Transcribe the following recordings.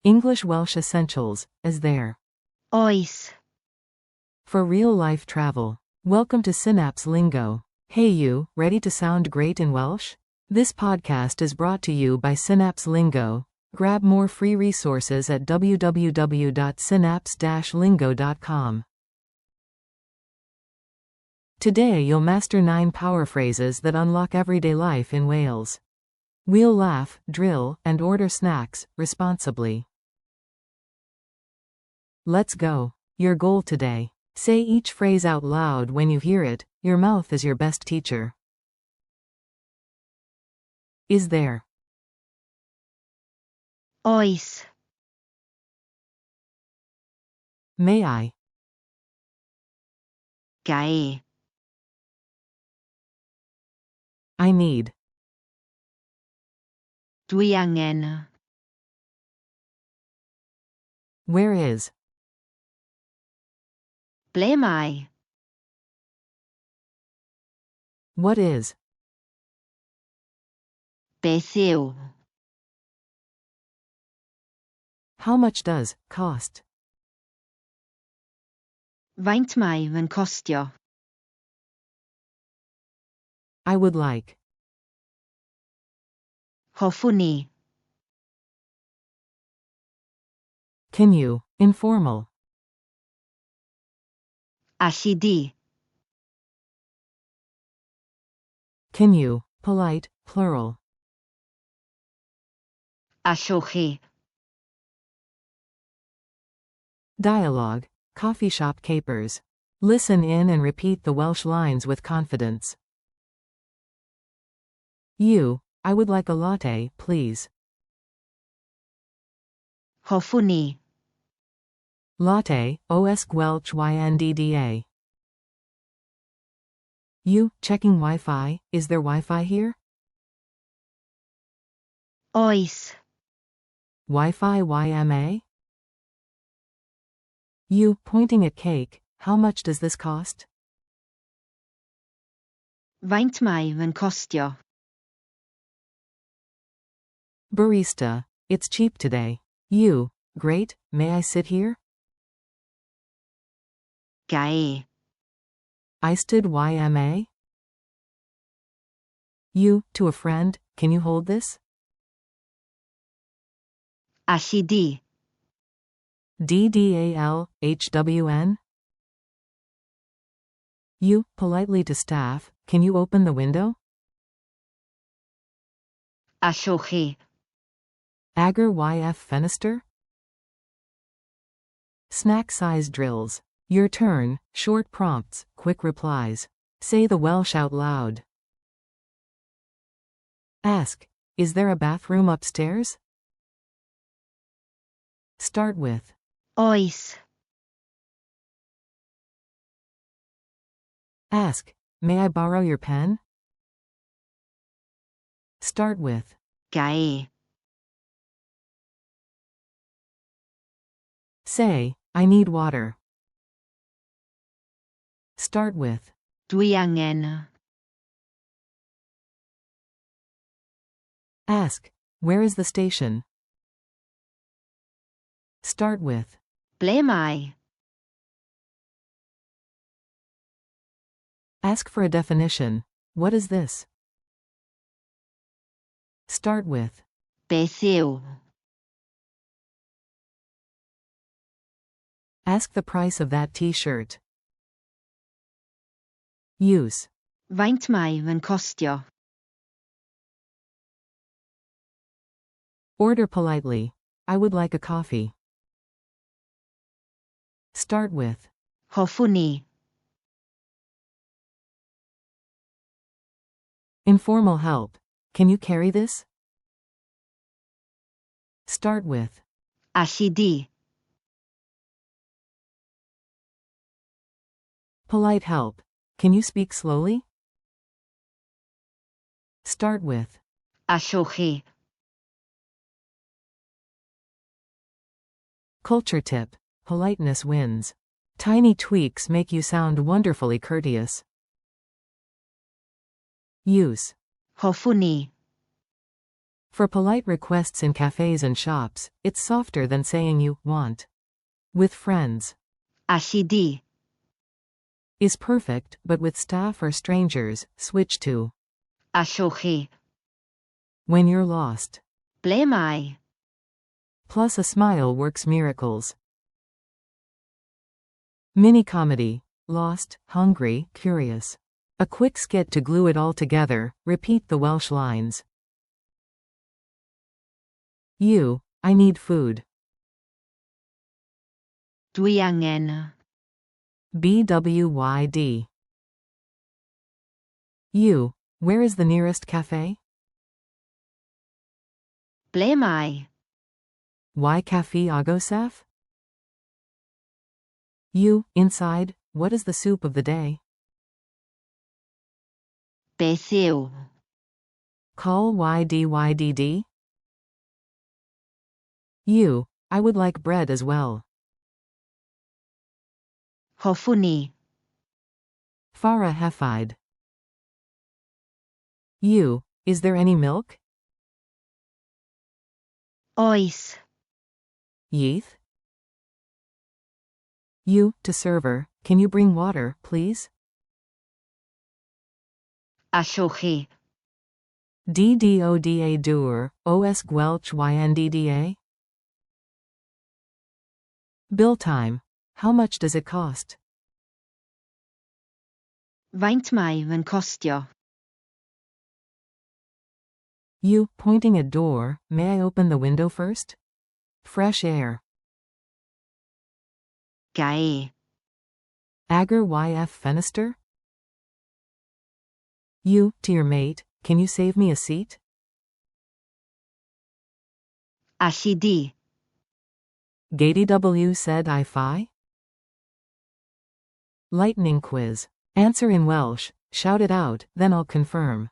English Welsh Essentials, is there. Oes. For real-life travel. Welcome to Synapse Lingo. Hey you, ready to sound great in Welsh? This podcast is brought to you by Synapse Lingo. Grab more free resources at www.synapse-lingo.com. Today you'll master 9 power phrases that unlock everyday life in Wales. We'll laugh, drill, and order snacks, responsibly. Let's go. Your goal today. Say each phrase out loud when you hear it. Your mouth is your best teacher. Is there. Oes. May I. Gae. I need. Dwi angen. Where is. Ble mae? What is. Beth yw? How much does cost. Faint mae fy'n costio? I would like. Hoffwn i. Can you. Informal. Alli di. Can you. Polite, plural. Allwch chi. Dialogue. Coffee shop capers. Listen in and repeat the Welsh lines with confidence. You. I would like a latte, please. Hoffwn i. Latte, os gwelch. You. Checking Wi-Fi. Is there Wi-Fi here? Oes. Wi-Fi YMA? You. Pointing at cake. How much does this cost? Faint mae fy'n costio? Barista. It's cheap today. You. Great, may I sit here? Gae. Eistedd YMA? You. To a friend, can you hold this? Alli di. DDALHWN? You. Politely to staff, can you open the window? Allwch chi. Agar YF Fenister? Snack size drills. Your turn, short prompts, quick replies. Say the Welsh out loud. Ask. Is there a bathroom upstairs? Start with. Oes. Ask. May I borrow your pen? Start with. Gae. Say, I need water. Start with. Dwi angen. Ask. Where is the station? Start with. Ble mae? Ask for a definition. What is this? Start with. Beth yw? Ask the price of that t-shirt. Use. Faint mae fy'n costio? Order politely. I would like a coffee. Start with. Hoffwn i. Informal help. Can you carry this? Start with. Alli di. Polite help. Can you speak slowly? Start with. Allwch chi. Culture tip. Politeness wins. Tiny tweaks make you sound wonderfully courteous. Use. Hoffwn i. For polite requests in cafes and shops, it's softer than saying you want. With friends, Ashidi. is perfect, but with staff or strangers, switch to. Ashochi. When you're lost. Ble mai. Plus a smile works miracles. Mini comedy. Lost, hungry, curious. A quick skit to glue it all together. Repeat the Welsh lines. I need food. Dwi angen. BWYD. Where is the nearest cafe? Ble mai. Why cafe agosaf? Inside, what is the soup of the day? Beth yw. Call YDYDD? I would like bread as well. Hoffwn i. Farah Hefide. Is there any milk? Oes. Yeath? To server, can you bring water, please? Ashochi. DDODA doer, OS Gwelch YNDDA? Bill time. How much does it cost? Faint mai fy'n costio. Pointing at door, may I open the window first? Fresh air. Gai. Agar YF Fenister? To your mate, can you save me a seat? Ashidi. Gatey W said I-Fi? Lightning quiz. Answer in Welsh, shout it out, then I'll confirm.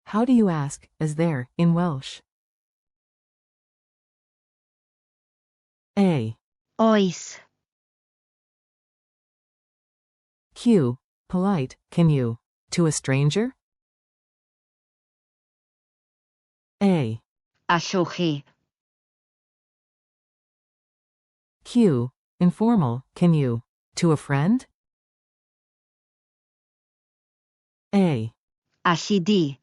How do you ask, as there, in Welsh? A. Oes. Polite, can you? To a stranger? A. Ashochi. Informal, can you? To a friend? A. Ashidi.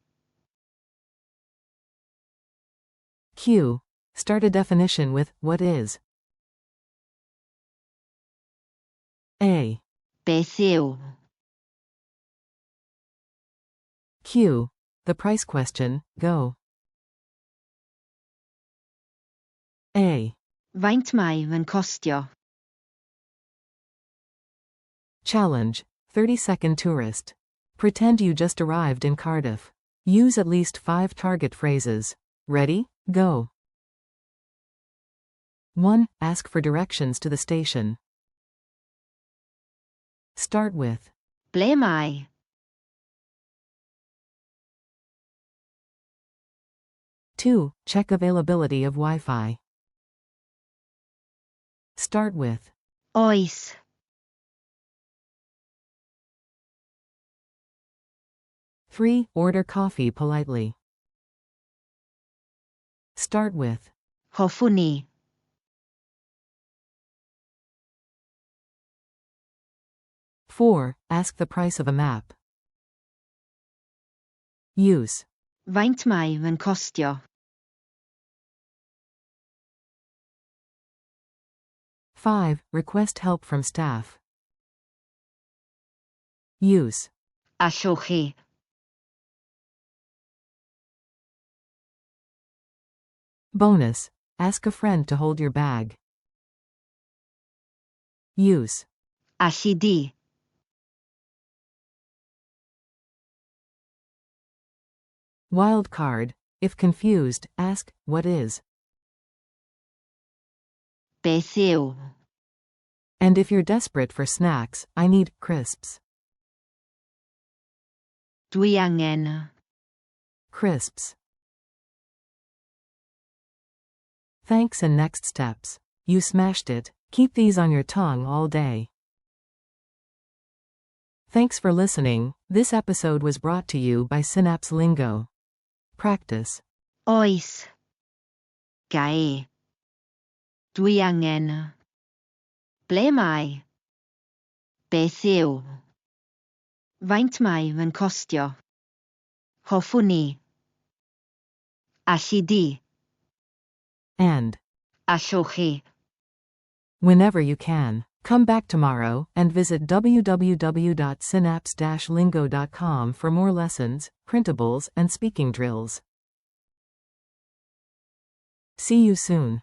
Start a definition with, what is? A. Beth yw. The price question, go. A. Faint mai fy'n costio. Challenge. 30-second tourist. Pretend you just arrived in Cardiff. Use at least 5 target phrases. Ready? Go. 1. Ask for directions to the station. Start with. Ble mai. 2. Check availability of Wi-Fi. Start with. Oes. 3. Order coffee politely. Start with. Hoffwn i. 4. Ask the price of a map. Use. Faint mai fy'n costio. 5. Request help from staff. Use. Ashochi. Bonus. Ask a friend to hold your bag. Use. Ashidi. Wild card. If confused, ask, what is? Beth yw. And if you're desperate for snacks, I need crisps. Dwi angen. Crisps. Thanks and next steps. You smashed it. Keep these on your tongue all day. Thanks for listening. This episode was brought to you by Synapse Lingo. Practice. Oes. Ga. Dwi angen. Ble mae? Beth yw? Faint mae fy'n costio? Hoffwn ni. Alli di. And, Allwch chi. whenever you can, come back tomorrow and visit www.synapse-lingo.com for more lessons, printables, and speaking drills. See you soon.